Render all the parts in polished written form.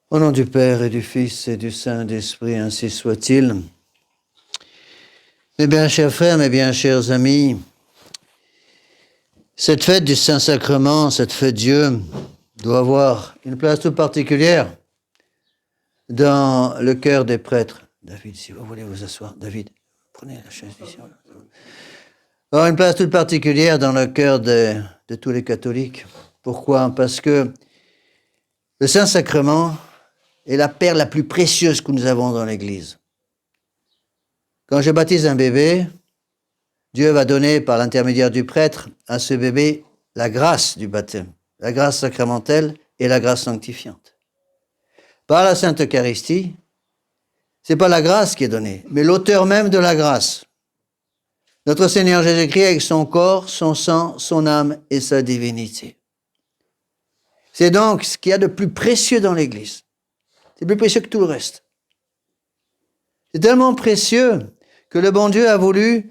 Au nom du Père et du Fils et du Saint-Esprit, ainsi soit-il. Mes bien chers frères, mes bien chers amis, cette fête du Saint-Sacrement, cette fête Dieu, doit avoir une place toute particulière dans le cœur des prêtres. David, si vous voulez vous asseoir, David, prenez la chaise ici. Avoir une place toute particulière dans le cœur de tous les catholiques. Pourquoi? Parce que le Saint-Sacrement est la perle la plus précieuse que nous avons dans l'Église. Quand je baptise un bébé, Dieu va donner par l'intermédiaire du prêtre à ce bébé la grâce du baptême, la grâce sacramentelle et la grâce sanctifiante. Par la Sainte Eucharistie, c'est pas la grâce qui est donnée, mais l'auteur même de la grâce. Notre Seigneur Jésus-Christ avec son corps, son sang, son âme et sa divinité. C'est donc ce qu'il y a de plus précieux dans l'Église. C'est plus précieux que tout le reste. C'est tellement précieux que le bon Dieu a voulu,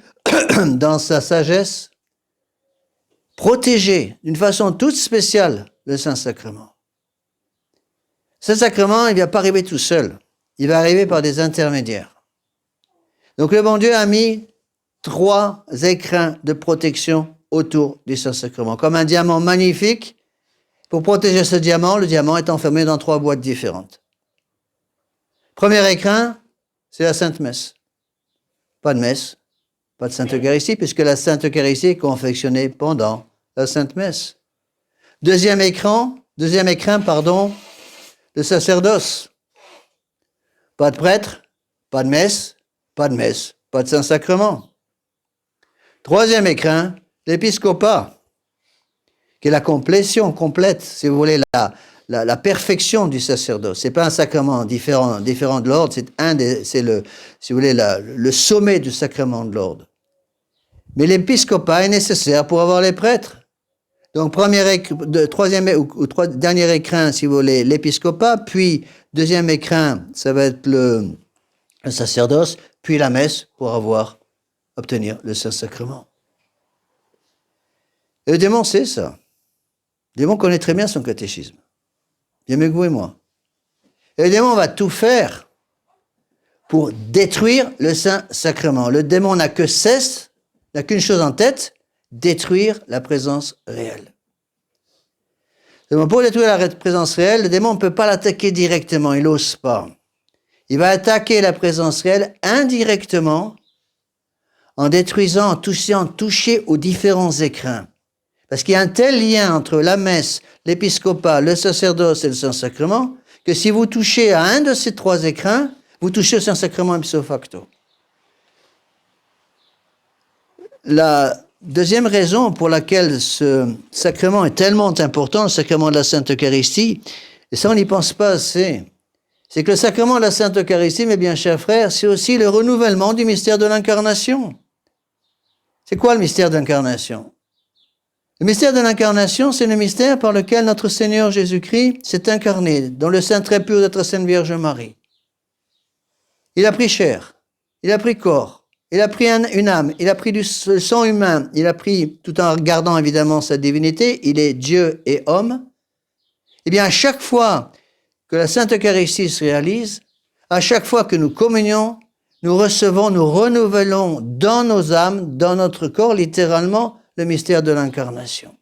dans sa sagesse, protéger d'une façon toute spéciale le Saint-Sacrement. Ce Saint-Sacrement, il ne va pas arriver tout seul. Il va arriver par des intermédiaires. Donc le bon Dieu a mis 3 écrins de protection autour du Saint-Sacrement. Comme un diamant magnifique, pour protéger ce diamant, le diamant est enfermé dans 3 boîtes différentes. Premier écrin, c'est la Sainte Messe. Pas de messe, pas de Sainte Eucharistie, puisque la Sainte Eucharistie est confectionnée pendant la Sainte Messe. Deuxième écrin, le sacerdoce. Pas de prêtre, pas de messe, pas de Saint-Sacrement. Troisième écrin, l'épiscopat, qui est la complétion complète, si vous voulez, la perfection du sacerdoce. C'est pas un sacrement différent de l'ordre, c'est le sommet du sacrement de l'ordre. Mais l'épiscopat est nécessaire pour avoir les prêtres. Donc dernier écrin, si vous voulez, l'épiscopat, puis deuxième écrin, ça va être le sacerdoce, puis la messe pour obtenir le Saint-Sacrement. Et le démon sait ça. Le démon connaît très bien son catéchisme. Bien mieux que vous et moi. Et le démon va tout faire pour détruire le Saint-Sacrement. Le démon n'a qu'une chose en tête, détruire la présence réelle. Pour détruire la présence réelle, le démon ne peut pas l'attaquer directement, il n'ose pas. Il va attaquer la présence réelle indirectement en détruisant, en toucher aux différents écrins. Parce qu'il y a un tel lien entre la messe, l'épiscopat, le sacerdoce et le Saint-Sacrement, que si vous touchez à un de ces 3 écrins, vous touchez au Saint-Sacrement ipso facto. La deuxième raison pour laquelle ce sacrement est tellement important, le sacrement de la Sainte Eucharistie, et ça on n'y pense pas assez, c'est que le sacrement de la Sainte Eucharistie, mes bien chers frères, c'est aussi le renouvellement du mystère de l'incarnation. C'est quoi le mystère de l'incarnation? Le mystère de l'incarnation, c'est le mystère par lequel notre Seigneur Jésus-Christ s'est incarné dans le sein très pur de notre Sainte Vierge Marie. Il a pris chair, il a pris corps, il a pris une âme, il a pris du sang humain, il a pris, tout en gardant évidemment sa divinité, il est Dieu et homme. Eh bien, à chaque fois que la Sainte Eucharistie se réalise, à chaque fois que nous communions, nous recevons, nous renouvelons dans nos âmes, dans notre corps, littéralement, le mystère de l'incarnation.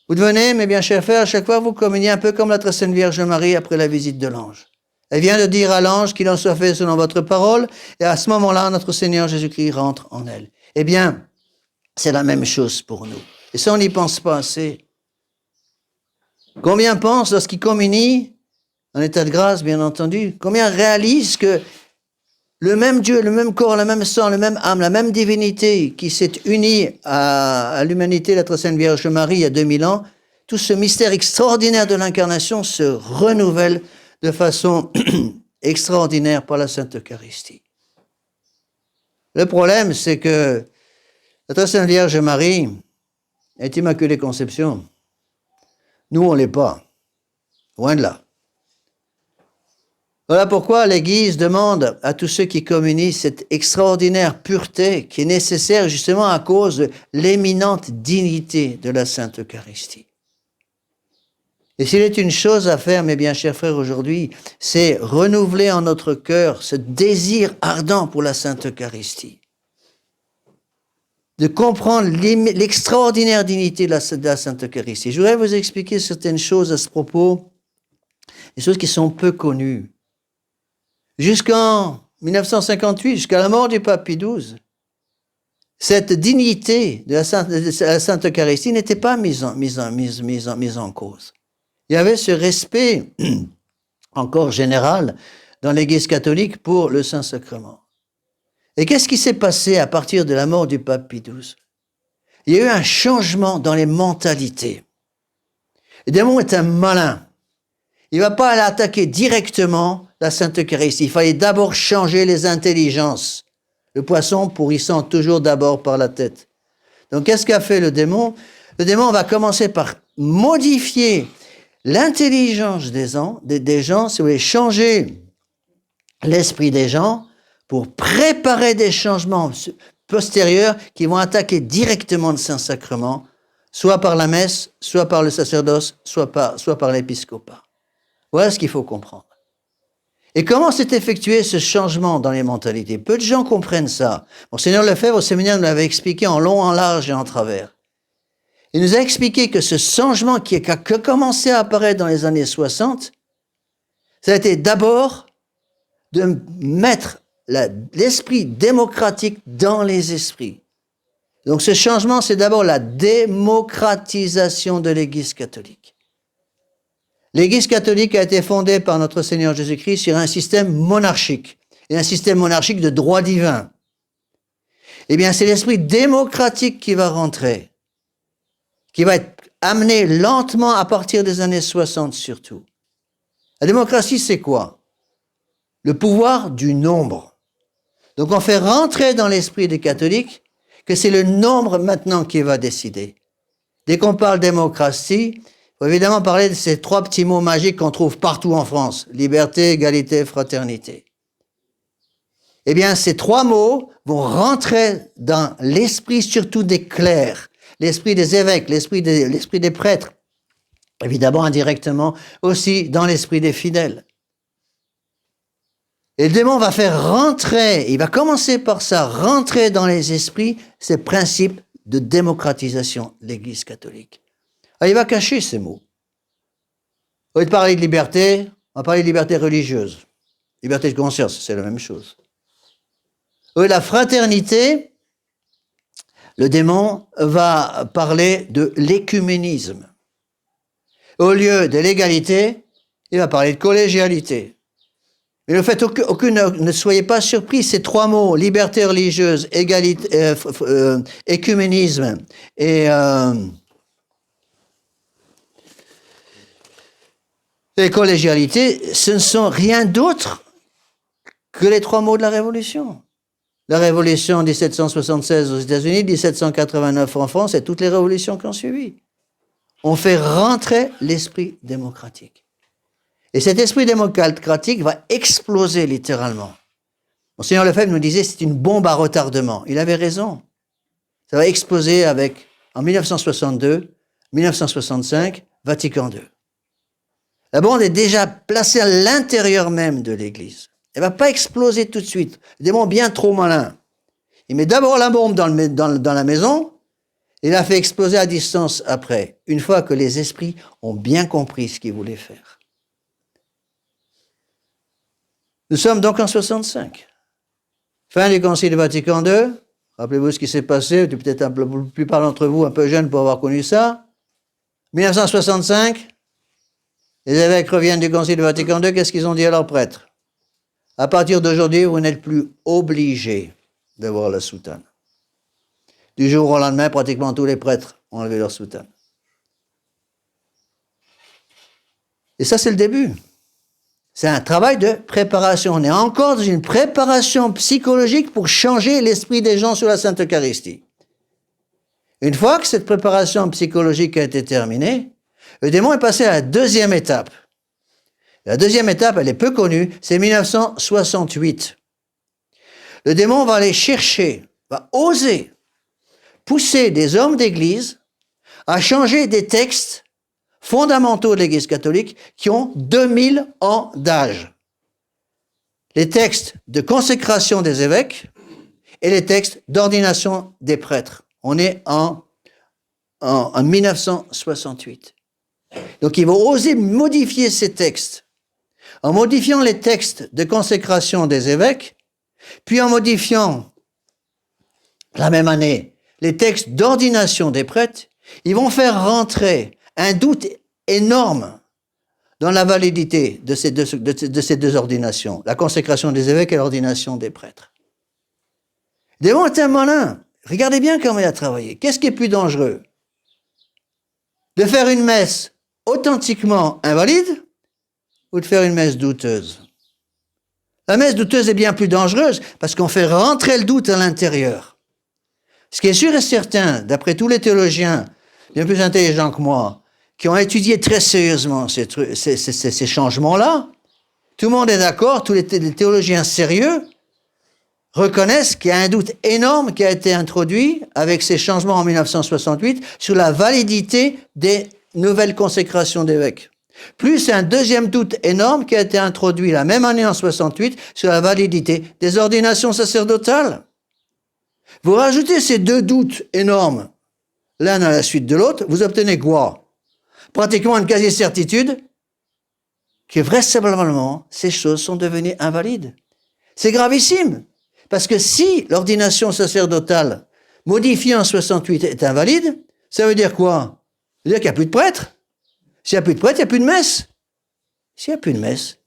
Vous devenez, mes bien chers frères, à chaque fois vous communiez un peu comme la très Sainte Vierge Marie après la visite de l'ange. Elle vient de dire à l'ange qu'il en soit fait selon votre parole, et à ce moment-là, notre Seigneur Jésus-Christ rentre en elle. Eh bien, c'est la même chose pour nous. Et ça, on n'y pense pas assez. Combien pensent lorsqu'ils communient, en état de grâce, bien entendu, combien réalisent que le même Dieu, le même corps, le même sang, le même âme, la même divinité qui s'est unie à l'humanité, la très Sainte Vierge Marie, il y a 2000 ans, tout ce mystère extraordinaire de l'incarnation se renouvelle de façon extraordinaire par la Sainte Eucharistie. Le problème, c'est que la très Sainte Vierge Marie est Immaculée Conception. Nous, on ne l'est pas. Loin de là. Voilà pourquoi l'Église demande à tous ceux qui communient cette extraordinaire pureté qui est nécessaire justement à cause de l'éminente dignité de la Sainte Eucharistie. Et s'il est une chose à faire, mes bien chers frères, aujourd'hui, c'est renouveler en notre cœur ce désir ardent pour la Sainte Eucharistie. De comprendre l'extraordinaire dignité de la Sainte Eucharistie. Je voudrais vous expliquer certaines choses à ce propos, des choses qui sont peu connues. Jusqu'en 1958, jusqu'à la mort du pape Pie XII, cette dignité de la Sainte Eucharistie n'était pas mise en cause. Il y avait ce respect encore général dans l'Église catholique pour le Saint-Sacrement. Et qu'est-ce qui s'est passé à partir de la mort du pape Pie XII? Il y a eu un changement dans les mentalités. Le démon est un malin. Il ne va pas aller attaquer directement la Sainte Eucharistie. Il fallait d'abord changer les intelligences. Le poisson pourrissant toujours d'abord par la tête. Donc qu'est-ce qu'a fait le démon? Le démon va commencer par modifier l'intelligence des gens, si vous voulez, changer l'esprit des gens pour préparer des changements postérieurs qui vont attaquer directement le Saint-Sacrement, soit par la messe, soit par le sacerdoce, soit par l'épiscopat. Voilà ce qu'il faut comprendre. Et comment s'est effectué ce changement dans les mentalités? Peu de gens comprennent ça. Monseigneur Lefebvre, au séminaire, nous l'avait expliqué en long, en large et en travers. Il nous a expliqué que ce changement qui a commencé à apparaître dans les années 60, ça a été d'abord de mettre l'esprit démocratique dans les esprits. Donc ce changement, c'est d'abord la démocratisation de l'Église catholique. L'Église catholique a été fondée par notre Seigneur Jésus-Christ sur un système monarchique, et un système monarchique de droit divin. Eh bien, c'est l'esprit démocratique qui va rentrer, qui va être amené lentement à partir des années 60 surtout. La démocratie, c'est quoi? Le pouvoir du nombre. Donc on fait rentrer dans l'esprit des catholiques que c'est le nombre maintenant qui va décider. Dès qu'on parle démocratie, il faut évidemment parler de ces trois petits mots magiques qu'on trouve partout en France. Liberté, égalité, fraternité. Eh bien, ces trois mots vont rentrer dans l'esprit surtout des clercs, l'esprit des évêques, l'esprit des prêtres, évidemment indirectement aussi dans l'esprit des fidèles. Et le démon va faire rentrer, il va commencer par ça, rentrer dans les esprits ces principes de démocratisation de l'Église catholique. Alors, il va cacher ces mots. Au lieu de parler de liberté, on va parler de liberté religieuse. Liberté de conscience, c'est la même chose. Au lieu de la fraternité, le démon va parler de l'écuménisme. Au lieu de l'égalité, il va parler de collégialité. Mais le fait ne soyez pas surpris, ces trois mots, liberté religieuse, égalité, écuménisme et collégialité, ce ne sont rien d'autre que les trois mots de la Révolution. La Révolution 1776 aux États-Unis, 1789 en France et toutes les révolutions qui ont suivi. On fait rentrer l'esprit démocratique. Et cet esprit démocratique va exploser littéralement. Monseigneur Lefebvre nous disait que c'est une bombe à retardement. Il avait raison. Ça va exploser en 1962, 1965, Vatican II. La bombe est déjà placée à l'intérieur même de l'Église. Elle ne va pas exploser tout de suite. Le démon bien trop malin. Il met d'abord la bombe dans la maison, et la fait exploser à distance après, une fois que les esprits ont bien compris ce qu'il voulait faire. Nous sommes donc en 65. Fin du Concile de Vatican II. Rappelez-vous ce qui s'est passé. Peut-être la plupart d'entre vous un peu jeunes pour avoir connu ça. 1965, les évêques reviennent du Concile de Vatican II. Qu'est-ce qu'ils ont dit à leurs prêtres? À partir d'aujourd'hui, vous n'êtes plus obligés d'avoir la soutane. Du jour au lendemain, pratiquement tous les prêtres ont enlevé leur soutane. Et ça, c'est le début. C'est un travail de préparation. On est encore dans une préparation psychologique pour changer l'esprit des gens sur la Sainte Eucharistie. Une fois que cette préparation psychologique a été terminée, le démon est passé à la deuxième étape. La deuxième étape, elle est peu connue, c'est 1968. Le démon va aller chercher, va oser pousser des hommes d'église à changer des textes fondamentaux de l'Église catholique qui ont 2000 ans d'âge. Les textes de consécration des évêques et les textes d'ordination des prêtres. On est en 1968. Donc ils vont oser modifier ces textes. En modifiant les textes de consécration des évêques, puis en modifiant, la même année, les textes d'ordination des prêtres, ils vont faire rentrer un doute énorme dans la validité de ces deux ordinations, la consécration des évêques et l'ordination des prêtres. Démon est un malin. Regardez bien comment il a travaillé. Qu'est-ce qui est plus dangereux? De faire une messe authentiquement invalide ou de faire une messe douteuse? La messe douteuse est bien plus dangereuse parce qu'on fait rentrer le doute à l'intérieur. Ce qui est sûr et certain, d'après tous les théologiens bien plus intelligents que moi, qui ont étudié très sérieusement ces changements-là, tout le monde est d'accord, tous les théologiens sérieux reconnaissent qu'il y a un doute énorme qui a été introduit avec ces changements en 1968 sur la validité des nouvelles consécrations d'évêques. Plus un deuxième doute énorme qui a été introduit la même année en 68 sur la validité des ordinations sacerdotales. Vous rajoutez ces deux doutes énormes, l'un à la suite de l'autre, vous obtenez quoi? Pratiquement une quasi-certitude que vraisemblablement ces choses sont devenues invalides. C'est gravissime, parce que si l'ordination sacerdotale modifiée en 68 est invalide, ça veut dire quoi? Ça veut dire qu'il n'y a plus de prêtre. S'il n'y a plus de prêtre, il n'y a plus de messe. S'il n'y a plus de messe,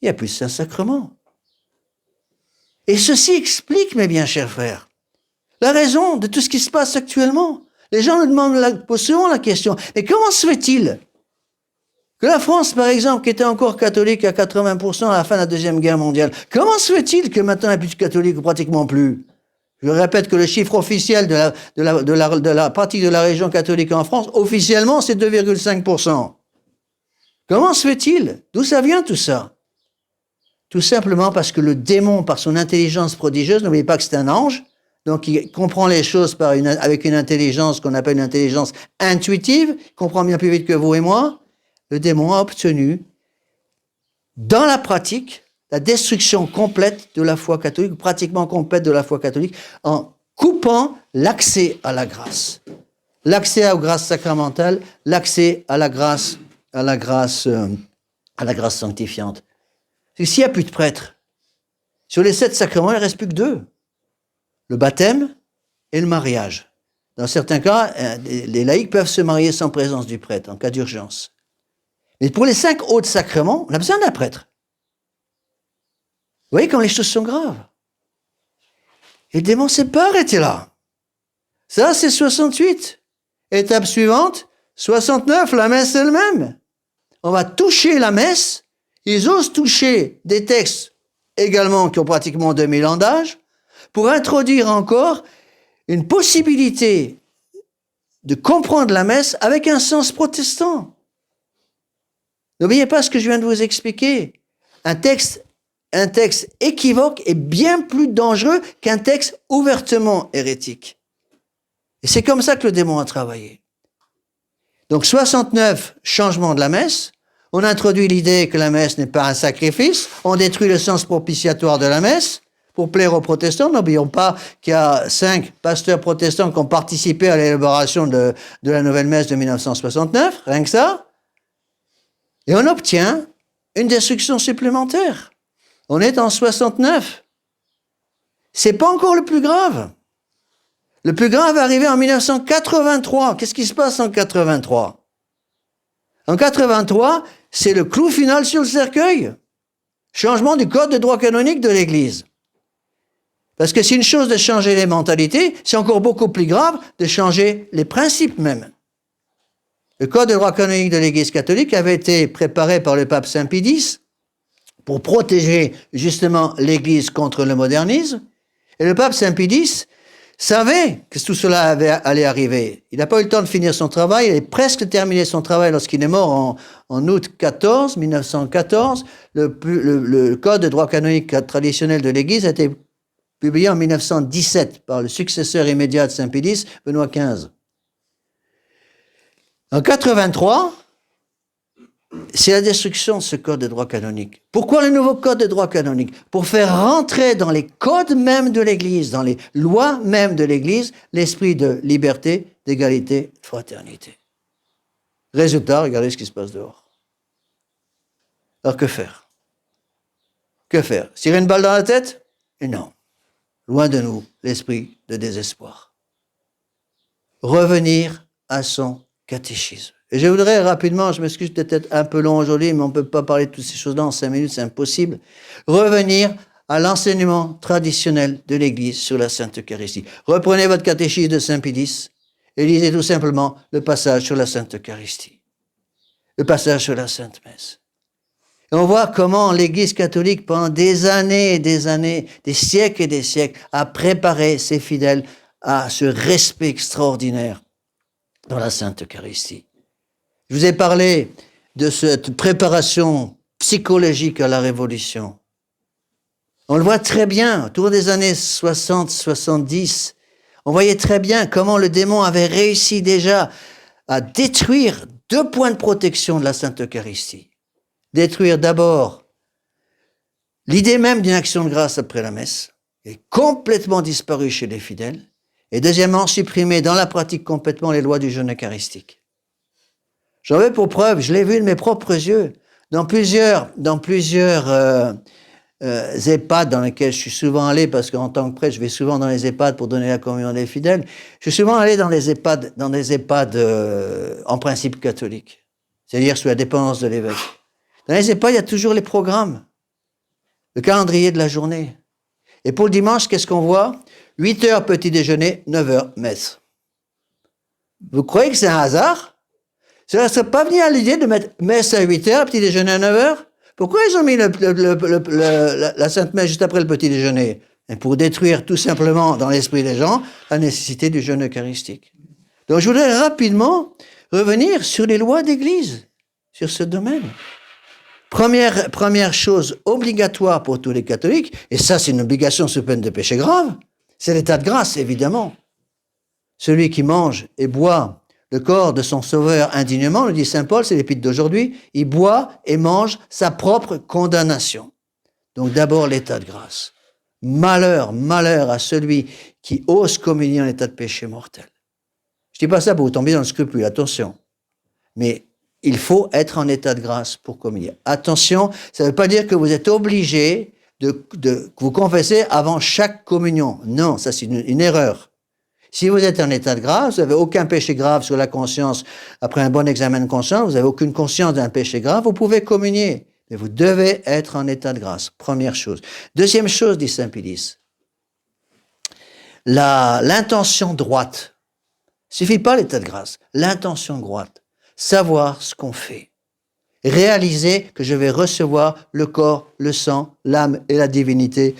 il n'y a plus de Saint-Sacrement. Et ceci explique, mes bien chers frères, la raison de tout ce qui se passe actuellement. Les gens nous posent souvent la question, mais comment se fait-il que la France, par exemple, qui était encore catholique à 80% à la fin de la Deuxième Guerre mondiale, comment se fait-il que maintenant il n'y a plus de catholiques ou pratiquement plus? Je répète que le chiffre officiel de la pratique de la religion catholique en France, officiellement, c'est 2,5%. Comment se fait-il? D'où ça vient tout ça? Tout simplement parce que le démon, par son intelligence prodigieuse, n'oubliez pas que c'est un ange, donc il comprend les choses avec une intelligence qu'on appelle une intelligence intuitive, il comprend bien plus vite que vous et moi. Le démon a obtenu, dans la pratique, la destruction complète de la foi catholique, pratiquement complète de la foi catholique, en coupant l'accès à la grâce. L'accès aux grâces sacramentales, l'accès à la grâce sanctifiante. S'il n'y a plus de prêtres, sur les 7 sacrements, il ne reste plus que 2. Le baptême et le mariage. Dans certains cas, les laïcs peuvent se marier sans présence du prêtre, en cas d'urgence. Mais pour les 5 autres sacrements, on a besoin d'un prêtre. Vous voyez comme les choses sont graves. Et le démon ne s'est pas arrêté là. Ça, c'est 68. Étape suivante, 69, la messe elle-même. On va toucher la messe. Ils osent toucher des textes également qui ont pratiquement 2000 ans d'âge pour introduire encore une possibilité de comprendre la messe avec un sens protestant. N'oubliez pas ce que je viens de vous expliquer. Un texte équivoque est bien plus dangereux qu'un texte ouvertement hérétique. Et c'est comme ça que le démon a travaillé. Donc 69, changement de la messe. On introduit l'idée que la messe n'est pas un sacrifice. On détruit le sens propitiatoire de la messe pour plaire aux protestants. N'oublions pas qu'il y a 5 pasteurs protestants qui ont participé à l'élaboration de la nouvelle messe de 1969, rien que ça. Et on obtient une destruction supplémentaire. On est en 69. C'est pas encore le plus grave. Le plus grave est arrivé en 1983. Qu'est-ce qui se passe en 83? En 83, c'est le clou final sur le cercueil. Changement du code de droit canonique de l'Église. Parce que c'est une chose de changer les mentalités, c'est encore beaucoup plus grave de changer les principes même. Le code de droit canonique de l'Église catholique avait été préparé par le pape Saint Pie X pour protéger justement l'Église contre le modernisme. Et le pape Saint Pie X savait que tout cela allait arriver. Il n'a pas eu le temps de finir son travail, il avait presque terminé son travail lorsqu'il est mort en août 1914. Le code de droit canonique traditionnel de l'Église a été publié en 1917 par le successeur immédiat de Saint Pie X, Benoît XV. En 83, c'est la destruction de ce code de droit canonique. Pourquoi le nouveau code de droit canonique? Pour faire rentrer dans les codes mêmes de l'Église, dans les lois mêmes de l'Église, l'esprit de liberté, d'égalité, de fraternité. Résultat, regardez ce qui se passe dehors. Alors que faire? Que faire? Tirer une balle dans la tête? Et non. Loin de nous, l'esprit de désespoir. Revenir à son catéchisme. Et je voudrais rapidement, je m'excuse peut-être un peu long aujourd'hui, mais on ne peut pas parler de toutes ces choses-là en 5 minutes, c'est impossible. Revenir à l'enseignement traditionnel de l'Église sur la Sainte Eucharistie. Reprenez votre catéchisme de Saint Pie et lisez tout simplement le passage sur la Sainte Eucharistie. Le passage sur la Sainte Messe. Et on voit comment l'Église catholique, pendant des années et des années, des siècles et des siècles, a préparé ses fidèles à ce respect extraordinaire dans la Sainte Eucharistie. Je vous ai parlé de cette préparation psychologique à la Révolution. On le voit très bien, autour des années 60-70, on voyait très bien comment le démon avait réussi déjà à détruire 2 points de protection de la Sainte Eucharistie. Détruire d'abord l'idée même d'une action de grâce après la messe, qui est complètement disparue chez les fidèles, et deuxièmement, supprimer dans la pratique complètement les lois du jeûne eucharistique. J'en veux pour preuve, je l'ai vu de mes propres yeux, dans plusieurs EHPAD dans lesquels je suis souvent allé, parce qu'en tant que prêtre, je vais souvent dans les EHPAD pour donner la communion des fidèles. Je suis souvent allé dans des EHPAD en principe catholique, c'est-à-dire sous la dépendance de l'évêque. Dans les EHPAD, il y a toujours les programmes, le calendrier de la journée. Et pour le dimanche, qu'est-ce qu'on voit? 8 heures petit déjeuner, 9 heures messe. Vous croyez que c'est un hasard? Ça ne serait pas venu à l'idée de mettre messe à 8 heures, petit déjeuner à 9 heures? Pourquoi ils ont mis la Sainte Messe juste après le petit déjeuner? Et pour détruire tout simplement dans l'esprit des gens la nécessité du jeûne eucharistique. Donc je voudrais rapidement revenir sur les lois d'Église, sur ce domaine. Première chose obligatoire pour tous les catholiques, et ça c'est une obligation sous peine de péché grave, c'est l'état de grâce, évidemment. Celui qui mange et boit le corps de son sauveur indignement, le dit saint Paul, c'est l'épître d'aujourd'hui, il boit et mange sa propre condamnation. Donc d'abord l'état de grâce. Malheur, malheur à celui qui ose communier en état de péché mortel. Je dis pas ça pour vous tomber dans le scrupule, attention. Mais il faut être en état de grâce pour communier. Attention, ça ne veut pas dire que vous êtes obligé de vous confesser avant chaque communion. Non, ça c'est une erreur. Si vous êtes en état de grâce, vous n'avez aucun péché grave sur la conscience, après un bon examen de conscience, vous n'avez aucune conscience d'un péché grave, vous pouvez communier. Mais vous devez être en état de grâce, première chose. Deuxième chose, dit saint Pie, l'intention droite. Il ne suffit pas l'état de grâce, l'intention droite. Savoir ce qu'on fait. Réaliser que je vais recevoir le corps, le sang, l'âme et la divinité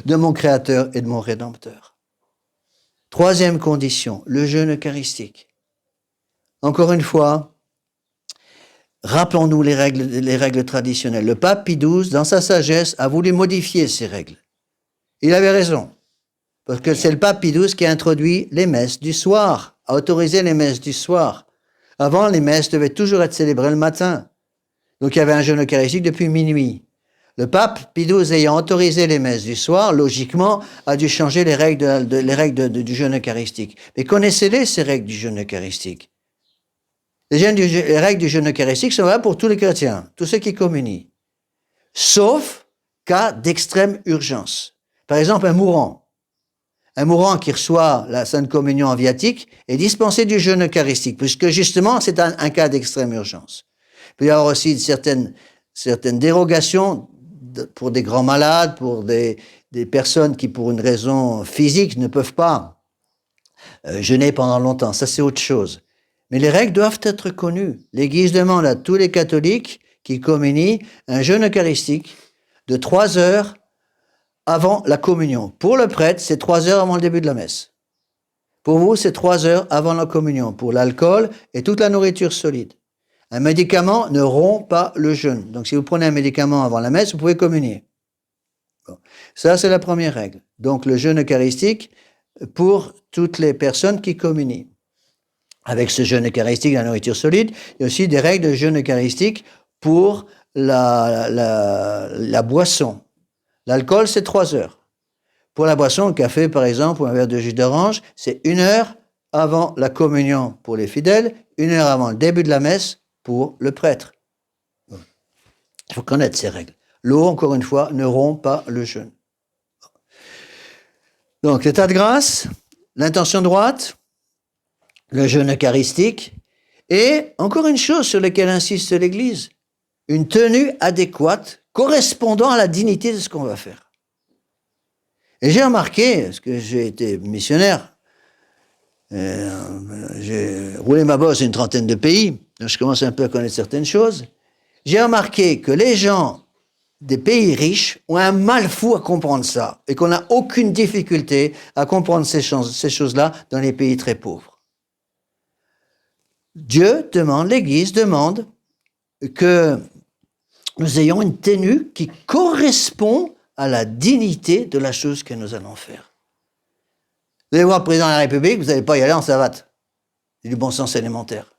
de mon Créateur et de mon Rédempteur. Troisième condition, le jeûne eucharistique. Encore une fois, rappelons-nous les règles traditionnelles. Le pape Pie XII, dans sa sagesse, a voulu modifier ces règles. Il avait raison, parce que c'est le pape Pie XII qui a introduit les messes du soir, a autorisé les messes du soir. Avant, les messes devaient toujours être célébrées le matin. Donc il y avait un jeûne eucharistique depuis minuit. Le pape Pie XII ayant autorisé les messes du soir, logiquement, a dû changer les règles du jeûne eucharistique. Mais connaissez-les, ces règles du jeûne eucharistique. Les règles du jeûne eucharistique sont là pour tous les chrétiens, tous ceux qui communient. Sauf cas d'extrême urgence. Par exemple, un mourant qui reçoit la Sainte Communion en viatique est dispensé du jeûne eucharistique, puisque justement, c'est un cas d'extrême urgence. Il peut y avoir aussi certaines dérogations pour des grands malades, pour des personnes qui, pour une raison physique, ne peuvent pas jeûner pendant longtemps. Ça, c'est autre chose. Mais les règles doivent être connues. L'Église demande à tous les catholiques qui communient un jeûne eucharistique de 3 heures avant la communion. Pour le prêtre, c'est 3 heures avant le début de la messe. Pour vous, c'est 3 heures avant la communion, pour l'alcool et toute la nourriture solide. Un médicament ne rompt pas le jeûne. Donc, si vous prenez un médicament avant la messe, vous pouvez communier. Bon. Ça, c'est la première règle. Donc, le jeûne eucharistique pour toutes les personnes qui communient. avec ce jeûne eucharistique, la nourriture solide. Il y a aussi des règles de jeûne eucharistique pour la boisson. L'alcool, c'est 3 heures. Pour la boisson, le café, par exemple, ou un verre de jus d'orange, c'est 1 heure avant la communion pour les fidèles, 1 heure avant le début de la messe pour le prêtre. Il faut connaître ces règles. L'eau, encore une fois, ne rompt pas le jeûne. Donc, l'état de grâce, l'intention droite, le jeûne eucharistique, et encore une chose sur laquelle insiste l'Église, une tenue adéquate correspondant à la dignité de ce qu'on va faire. Et j'ai remarqué, parce que j'ai été missionnaire, j'ai roulé ma bosse dans une trentaine de pays, donc je commence un peu à connaître certaines choses. J'ai remarqué que les gens des pays riches ont un mal fou à comprendre ça, et qu'on n'a aucune difficulté à comprendre ces choses-là dans les pays très pauvres. Dieu demande, l'Église demande que nous ayons une tenue qui correspond à la dignité de la chose que nous allons faire. Vous allez voir le président de la République, vous n'allez pas y aller en savate. C'est du bon sens élémentaire.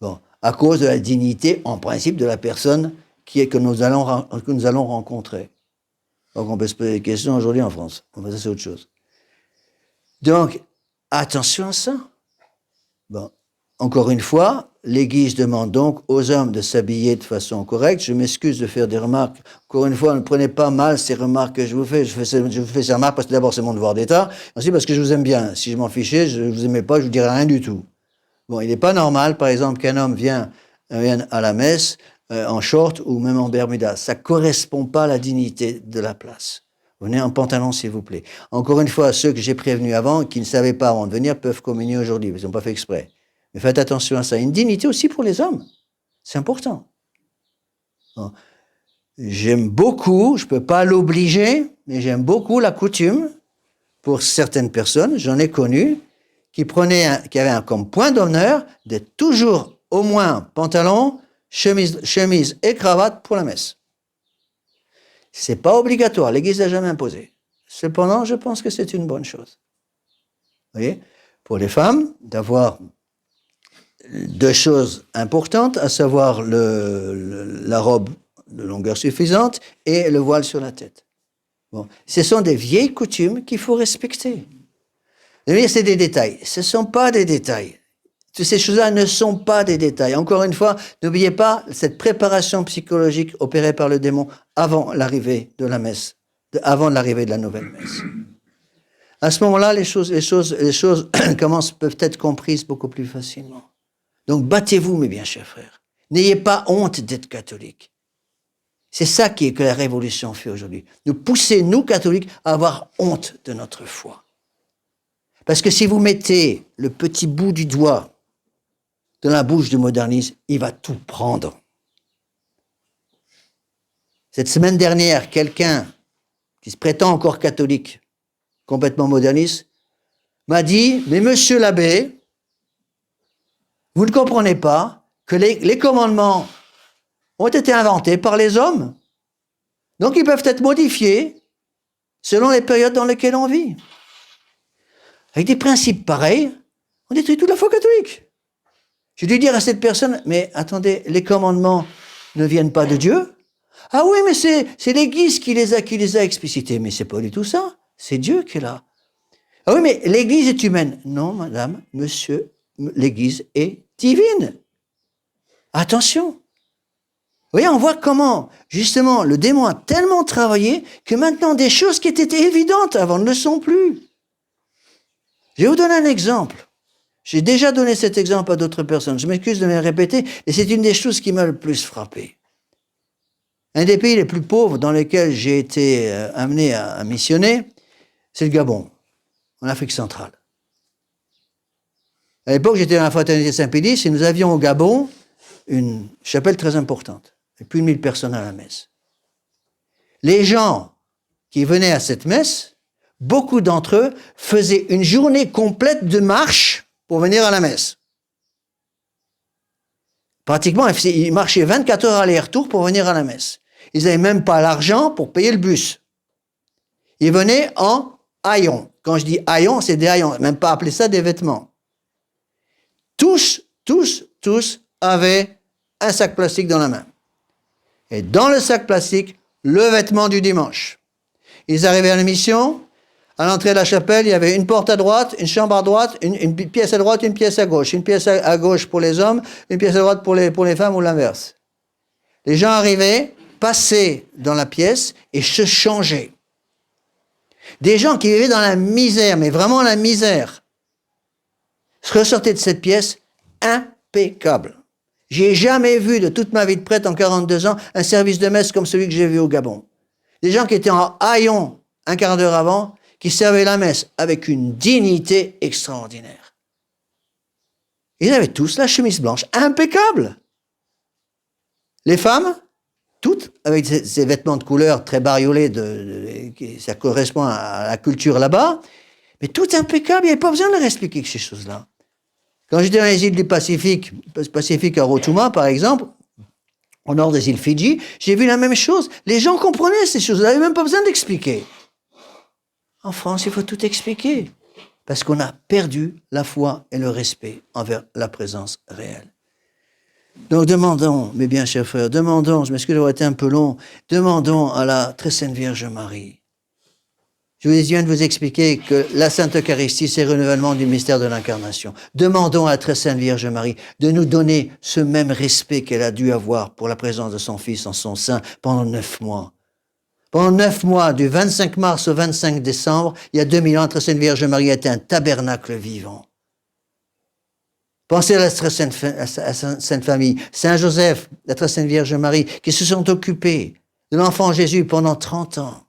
Bon, à cause de la dignité, en principe, de la personne que nous allons rencontrer. Donc on peut se poser des questions aujourd'hui en France. Ça, c'est autre chose. Donc, attention à ça. Bon, encore une fois, l'Église demande donc aux hommes de s'habiller de façon correcte. Je m'excuse de faire des remarques. Encore une fois, ne prenez pas mal ces remarques que je vous fais. Je vous fais ces remarques parce que d'abord, c'est mon devoir d'État. Ensuite, parce que je vous aime bien. Si je m'en fichais, je ne vous aimais pas, je ne vous dirais rien du tout. Bon, il n'est pas normal, par exemple, qu'un homme vienne à la messe en short ou même en bermuda. Ça ne correspond pas à la dignité de la place. Venez en pantalon, s'il vous plaît. Encore une fois, ceux que j'ai prévenus avant, qui ne savaient pas avant de venir, peuvent communier aujourd'hui. Ils n'ont pas fait exprès. Mais faites attention à ça. Une dignité aussi pour les hommes. C'est important. Bon. J'aime beaucoup, je ne peux pas l'obliger, mais j'aime beaucoup la coutume pour certaines personnes, j'en ai connu, qui avaient comme point d'honneur d'être toujours au moins pantalon, chemise et cravate pour la messe. C'est pas obligatoire, l'Église n'a jamais imposé. Cependant, je pense que c'est une bonne chose. Vous voyez, pour les femmes, d'avoir 2 choses importantes, à savoir la robe de longueur suffisante et le voile sur la tête. Bon, ce sont des vieilles coutumes qu'il faut respecter. C'est des détails. Ce ne sont pas des détails. Toutes ces choses-là ne sont pas des détails. Encore une fois, n'oubliez pas cette préparation psychologique opérée par le démon avant l'arrivée de la messe, avant l'arrivée de la nouvelle messe. À ce moment-là, les choses peuvent être comprises beaucoup plus facilement. Donc, battez-vous, mes bien chers frères. N'ayez pas honte d'être catholique. C'est ça que la Révolution fait aujourd'hui. Nous pousser, nous, catholiques, à avoir honte de notre foi. Parce que si vous mettez le petit bout du doigt dans la bouche du modernisme, il va tout prendre. Cette semaine dernière, quelqu'un qui se prétend encore catholique, complètement moderniste, m'a dit, mais monsieur l'abbé, vous ne comprenez pas que les commandements ont été inventés par les hommes. Donc ils peuvent être modifiés selon les périodes dans lesquelles on vit. Avec des principes pareils, on détruit toute la foi catholique. J'ai dû dire à cette personne, mais attendez, les commandements ne viennent pas de Dieu? Ah oui, mais c'est l'Église qui les a explicités. Mais c'est pas du tout ça. C'est Dieu qui est là. Ah oui, mais l'Église est humaine. Non, madame, monsieur, l'Église est divine. Attention. Vous voyez, on voit comment, justement, le démon a tellement travaillé que maintenant, des choses qui étaient évidentes avant ne le sont plus. Je vais vous donner un exemple. J'ai déjà donné cet exemple à d'autres personnes. Je m'excuse de me répéter, et c'est une des choses qui m'a le plus frappé. Un des pays les plus pauvres dans lesquels j'ai été amené à missionner, c'est le Gabon, en Afrique centrale. À l'époque, j'étais dans la fraternité Saint-Pédis et nous avions au Gabon une chapelle très importante, avec plus de 1000 personnes à la messe. Les gens qui venaient à cette messe, beaucoup d'entre eux faisaient une journée complète de marche pour venir à la messe. Pratiquement, ils marchaient 24 heures aller-retour pour venir à la messe. Ils n'avaient même pas l'argent pour payer le bus. Ils venaient en haillons. Quand je dis haillons, c'est des haillons, même pas appeler ça des vêtements. tous avaient un sac plastique dans la main. Et dans le sac plastique, le vêtement du dimanche. Ils arrivaient à la mission. À l'entrée de la chapelle, il y avait une porte à droite, une chambre à droite, une pièce à droite, une pièce à gauche. Une pièce à gauche pour les hommes, une pièce à droite pour les femmes ou l'inverse. Les gens arrivaient, passaient dans la pièce et se changeaient. Des gens qui vivaient dans la misère, mais vraiment la misère, ressortaient de cette pièce impeccables. J'ai jamais vu de toute ma vie de prêtre en 42 ans un service de messe comme celui que j'ai vu au Gabon. Des gens qui étaient en haillons un quart d'heure avant, qui servaient la messe avec une dignité extraordinaire. Ils avaient tous la chemise blanche, impeccable. Les femmes, toutes, avec ces vêtements de couleur très bariolés, ça correspond à la culture là-bas, mais tout impeccable, il n'y avait pas besoin de leur expliquer ces choses-là. Quand j'étais dans les îles du Pacifique à Rotuma, par exemple, au nord des îles Fidji, j'ai vu la même chose. Les gens comprenaient ces choses, ils n'avaient même pas besoin d'expliquer. En France, il faut tout expliquer, parce qu'on a perdu la foi et le respect envers la présence réelle. Donc demandons, mes bien chers frères, demandons, je m'excuse d'avoir été un peu long, demandons à la très sainte Vierge Marie. Je viens de vous expliquer que la Sainte Eucharistie, c'est le renouvellement du mystère de l'incarnation. Demandons à la très sainte Vierge Marie de nous donner ce même respect qu'elle a dû avoir pour la présence de son Fils en son sein pendant 9 mois. Pendant 9 mois, du 25 mars au 25 décembre, il y a 2000 ans, la très sainte Vierge Marie était un tabernacle vivant. Pensez à la très sainte famille, Saint Joseph, la très sainte Vierge Marie, qui se sont occupés de l'enfant Jésus pendant 30 ans.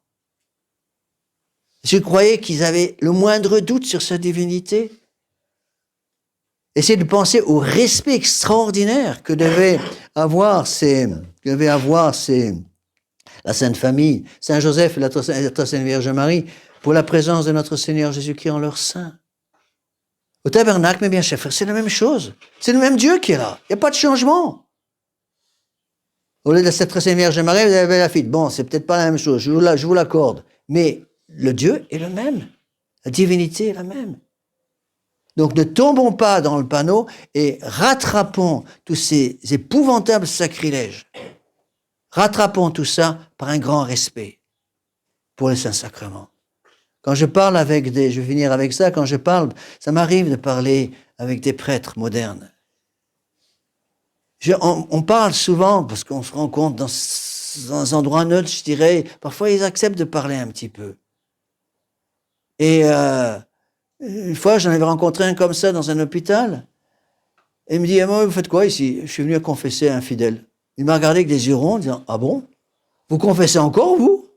Je croyais qu'ils avaient le moindre doute sur sa divinité. Essayez de penser au respect extraordinaire que devait avoir la Sainte Famille, Saint Joseph et la très sainte Vierge Marie, pour la présence de notre Seigneur Jésus-Christ en leur sein. Au tabernacle, mes bien chers frères, c'est la même chose. C'est le même Dieu qui est là. Il n'y a pas de changement. Au lieu de cette très sainte Vierge Marie, vous avez la fille. Bon, c'est peut-être pas la même chose, je vous l'accorde. Mais le Dieu est le même. La divinité est la même. Donc ne tombons pas dans le panneau et rattrapons tous ces épouvantables sacrilèges. Rattrapons tout ça par un grand respect pour les Saints-Sacrements. Quand je parle avec je vais finir avec ça, ça m'arrive de parler avec des prêtres modernes. On parle souvent, parce qu'on se rend compte dans un endroit neutre, je dirais, parfois ils acceptent de parler un petit peu. Et une fois, j'en avais rencontré un comme ça dans un hôpital. Et il me dit, ah, moi, vous faites quoi ici? Je suis venu à confesser un fidèle. Il m'a regardé avec des yeux ronds en disant, ah bon? Vous confessez encore, vous?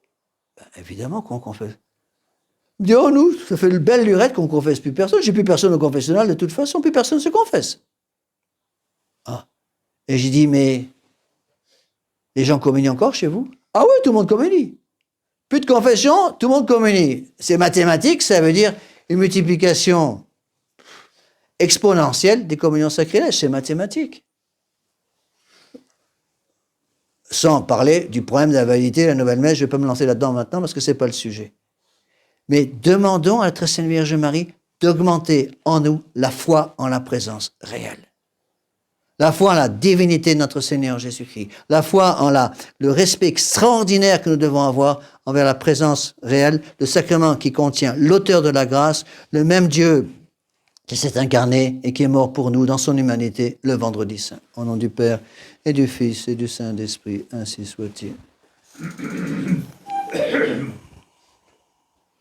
Ben, évidemment qu'on confesse. Il me dit, oh, nous, ça fait une belle lurette qu'on ne confesse plus personne. J'ai plus personne au confessionnal, de toute façon, plus personne ne se confesse. Ah. Et j'ai dit, mais les gens communient encore chez vous? Ah oui, tout le monde communie. Plus de confession, tout le monde communie. C'est mathématique, ça veut dire une multiplication exponentielle des communions sacrilèges, c'est mathématique. Sans parler du problème de la validité de la nouvelle messe, je ne vais pas me lancer là-dedans maintenant parce que ce n'est pas le sujet. Mais demandons à la très sainte Vierge Marie d'augmenter en nous la foi en la présence réelle. La foi en la divinité de notre Seigneur Jésus-Christ. La foi en le respect extraordinaire que nous devons avoir envers la présence réelle, le sacrement qui contient l'auteur de la grâce, le même Dieu qui s'est incarné et qui est mort pour nous dans son humanité le vendredi saint. Au nom du Père et du Fils et du Saint-Esprit, ainsi soit-il.